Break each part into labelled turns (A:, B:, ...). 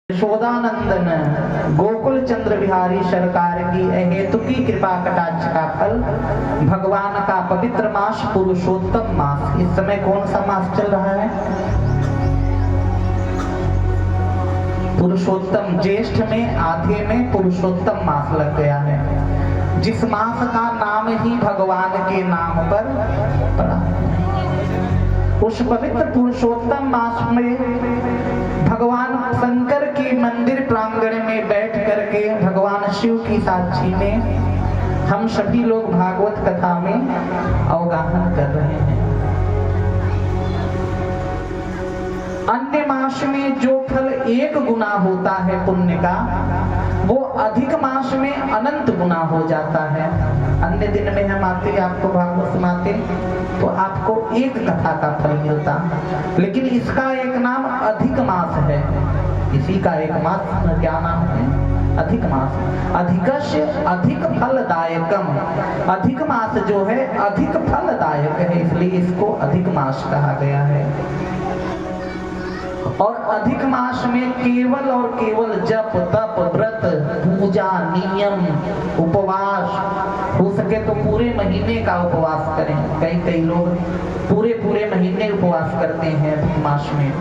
A: यशोदानंदन गोकुल चंद्र बिहारी सरकार की अहेतुकी कृपा कटाक्ष का फल भगवान का पवित्र मास पुरुषोत्तम मास। इस समय कौन सा मास चल रहा है? पुरुषोत्तम। ज्येष्ठ में आधे में पुरुषोत्तम मास लग गया है, जिस मास का नाम ही भगवान के नाम पर पड़ा। उस पवित्र पुरुषोत्तम मास में भगवान शंकर के मंदिर प्रांगण में बैठ करके भगवान शिव की साक्षी में हम सभी लोग भागवत कथा में अवगाहन कर रहे हैं। अन्य मास में जो फल 1 गुना होता है पुण्य का, वो अधिक मास में अनंत गुना हो जाता है। अन्य दिन में हम आते आपको भागवत सुनाते तो आपको 1 कथा का फल मिलता, लेकिन इसका एक नाम अधिक मास है। इसी का एक मास क्या नाम है? अधिक मास। अधिकस्य अधिक फलदायकम। अधिक मास जो है अधिक फलदायक है, इसलिए इसको अधिक मास कहा गया है। और अधिक मास में केवल और केवल जप तप व्रत पूजा नियम उपवास, हो सके तो पूरे महीने का उपवास करें। कई लोग पूरे महीने उपवास करते हैं अधिक मास में।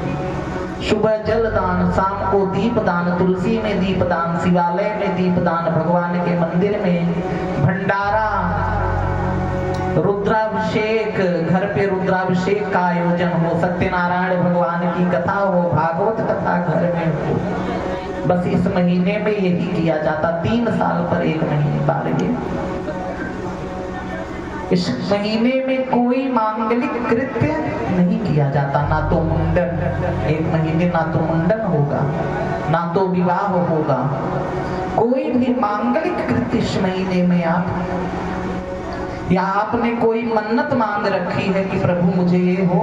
A: सुबह जल दान, शाम को दीप दान, तुलसी में दीप दान, शिवालय में दीप दान, भगवान के मंदिर में भंडारा, रुद्राभिषेक, घर पे रुद्राभिषेक का आयोजन हो, सत्यनारायण भगवान की कथा हो, भागवत कथा घर में हो। बस इस महीने में यही किया जाता। 3 साल पर 1 महीने बार ये। इस महीने में कोई मांगलिक कृत्य नहीं किया जाता, ना तो मुंडन। 1 महीने ना तो मुंडन होगा, ना तो विवाह होगा। कोई भी मांगलिक कृत्य इस महीने में आप, या आपने कोई मन्नत मांग रखी है कि प्रभु मुझे ये हो,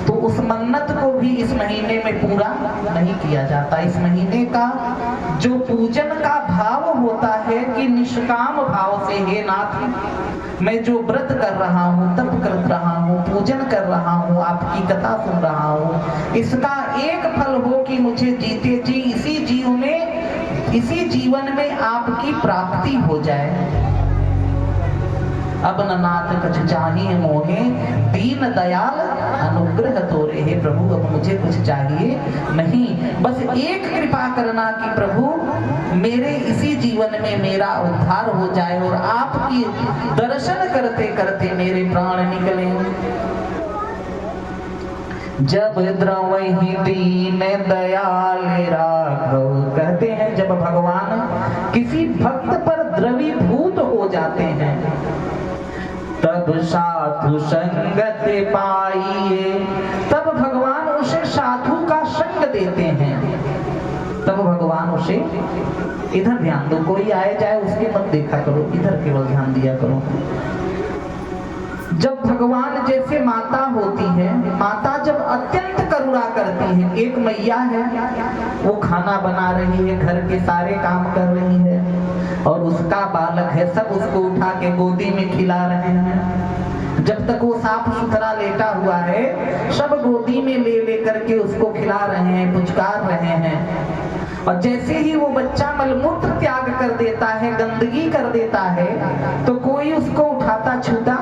A: तो उस मन्नत को भी इस महीने में पूरा नहीं किया जाता। इस महीने का जो पूजन का भाव होता है कि निष्काम भाव से, हे नाथ मैं जो व्रत कर रहा हूँ, तप कर रहा हूँ, पूजन कर रहा हूँ, आपकी कथा सुन रहा हूँ, इसका एक फल हो कि मुझे जीते जी इसी जीवन में आपकी प्राप्ति हो जाए। अब न नाथ कुछ चाहिए मोहे, दीन दयाल अनुग्रह तोरे। हे प्रभु अब मुझे कुछ चाहिए नहीं, बस एक कृपा करना कि प्रभु मेरे इसी जीवन में मेरा उद्धार हो जाए और आपकी दर्शन करते करते मेरे प्राण निकले। जब द्रवहि दीन दयाल राघव, कहते हैं जब भगवान किसी भक्त पर द्रवीभूत हो जाते हैं, तब साधु संगत पाइए, तब भगवान उसे साधु का संग देते हैं। तब भगवान उसे, इधर ध्यान दो, कोई आए जाए उसके मत देखा करो, इधर केवल ध्यान दिया करो। जब भगवान, जैसे माता होती है, माता जब अत्यंत करुणा करती है, एक मैया है वो खाना बना रही है, घर के सारे काम कर रही है, और उसका बालक है, सब उसको उठा के गोदी में खिला रहे हैं। जब तक वो साफ सुथरा लेटा हुआ है, सब गोदी में ले करके उसको खिला रहे हैं, पुचकार रहे हैं। और जैसे ही वो बच्चा मलमूत्र त्याग कर देता है, गंदगी कर देता है, तो कोई उसको उठाता छूता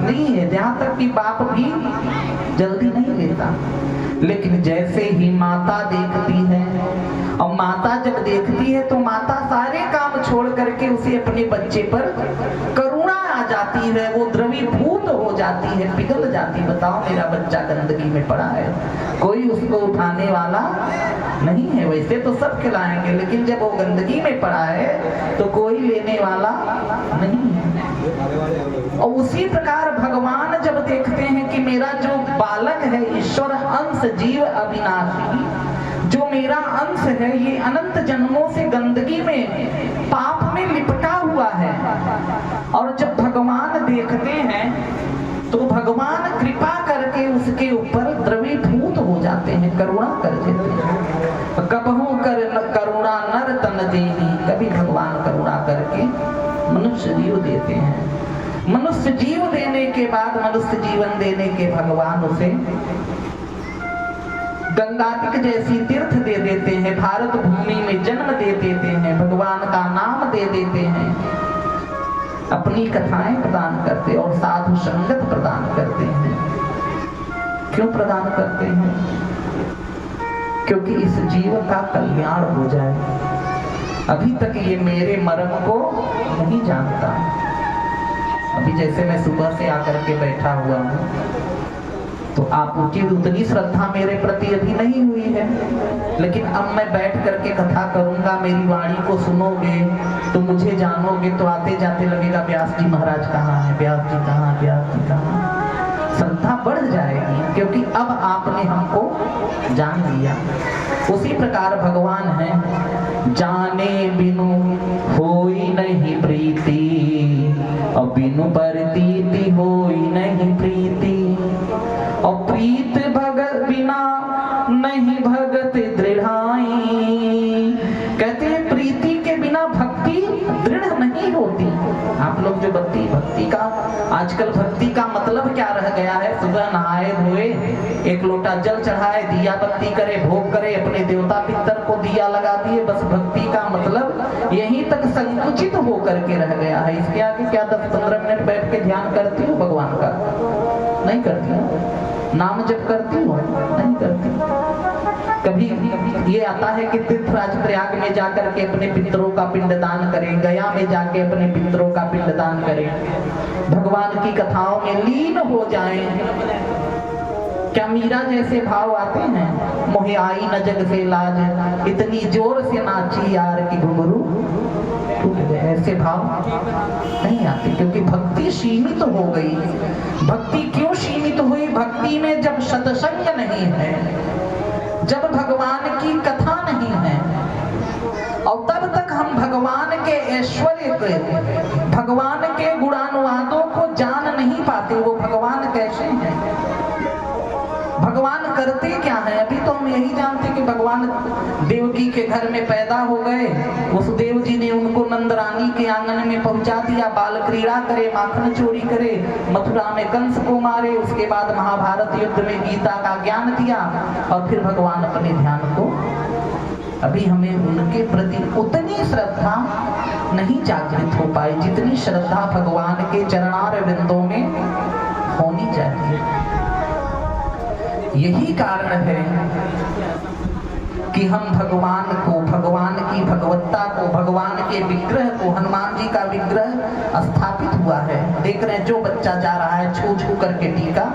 A: नहीं है, जहां तक कि बाप भी जल्दी नहीं लेता। लेकिन जैसे ही माता देखती है, और माता जब देखती है तो माता सारे काम छोड़ करके उसे अपने बच्चे पर करुणा आ जाती है, वो द्रवीभूत हो जाती है, पिघल जाती। बताओ मेरा बच्चा गंदगी में पड़ा है, कोई उसको उठाने वाला नहीं है। वैसे तो सब खिलाएंगे, लेकिन जब वो गंदगी में पड़ा है तो कोई लेने वाला नहीं है। और उसी प्रकार भगवान जब देखते हैं कि मेरा जो बालक है, ईश्वर अंश जीव अविनाशी, जो मेरा अंश है, ये अनंत जन्मों से गंदगी में, पाप में लिपटा हुआ है, और जब भगवान देखते हैं तो भगवान कृपा करके उसके ऊपर द्रवीभूत हो जाते हैं, करुणा कर देते हैं। कबहू कर करुणा नर तन देही, कभी भगवान करुणा करके मनुष्य जीव देते हैं। मनुष्य जीव देने के बाद, मनुष्य जीवन देने के भगवान उसे गंगातिक जैसी तीर्थ दे देते हैं, भारत भूमि में जन्म दे देते हैं, भगवान का नाम दे देते हैं, अपनी कथाएं प्रदान करते और साधु संगत प्रदान करते हैं। क्यों प्रदान करते हैं? क्योंकि इस जीव का कल्याण हो जाए। अभी तक ये मेरे मर्म को नहीं जानता। अभी जैसे मैं सुबह से आकर के बैठा हुआ हूँ, तो आपकी उतनी श्रद्धा मेरे प्रति अभी नहीं हुई है, लेकिन अब मैं बैठ करके कथा करूंगा, मेरी वाणी को सुनोगे तो मुझे जानोगे, तो आते जाते लगेगा व्यास जी महाराज कहाँ है, व्यास जी कहाँ, व्यास जी कहाँ। श्रद्धा बढ़ जाएगी, क्योंकि अब आपने हमको जान लिया। उसी प्रकार भगवान है, जाने बिनु होई नहीं प्रीति, और बिनु प्रतीति होई नहीं प्रीति, और प्रीत भगत बिना नहीं भगत दृढ़ाई। कहते हैं प्रीति के बिना भक्ति दृढ़ नहीं होती। आप लोग जो भक्ति का आजकल भक्ति का मतलब क्या रह गया है? सुबह नहाए धोए, एक लोटा जल चढ़ाए, दिया बत्ती करे, भोग करे, अपने देवता पितर को दिया लगा दिए, बस भक्ति का मतलब यहीं तक संकुचित होकर के रह गया है। इसके आगे क्या 10-15 मिनट बैठ के ध्यान करती हूँ भगवान का? नहीं करती हूँ। नाम जप करती हूँ? नहीं करती। कभी ये आता है कि तीर्थराज प्रयाग में जाकर के अपने पितरों का पिंडदान करें, गया में जाके अपने पितरों का पिंडदान करें, भगवान की कथाओं में लीन हो जाएं। क्या मीरा जैसे भाव आते हैं? मोहे आई न जग से लाज, इतनी जोर से नाची यार की घुंघरू टूट गए, ऐसे भाव नहीं आते, क्योंकि भक्ति सीमित हो गई। भक्ति क्यों सीमित हुई? भक्ति में जब सत्संग नहीं है, जब भगवान की कथा नहीं है, और तब तक हम भगवान के ऐश्वर्य को, भगवान के गुणानुवादों को जान नहीं पाते। वो भगवान कैसे हैं, भगवान करते क्या है? अभी तो हम यही जानते कि भगवान देवकी के घर में पैदा हो गए, उस देव जी ने उनको नंदरानी के आंगन में पहुंचा दिया, बाल क्रीड़ा करे, माखन चोरी करे, मथुरा में कंस को मारे, उसके बाद महाभारत युद्ध में गीता का ज्ञान दिया, और फिर भगवान अपने ध्यान को, अभी हमें उनके प्रति उतनी श्रद्धा नहीं जागृत हो पाई जितनी श्रद्धा भगवान के चरणार बिंदों में होनी चाहिए। यही कारण है कि हम भगवान को, भगवान की भगवत्ता को, भगवान के विग्रह को, हनुमान जी का विग्रह स्थापित हुआ है। देख रहे हैं जो बच्चा जा रहा है छू छू करके टीका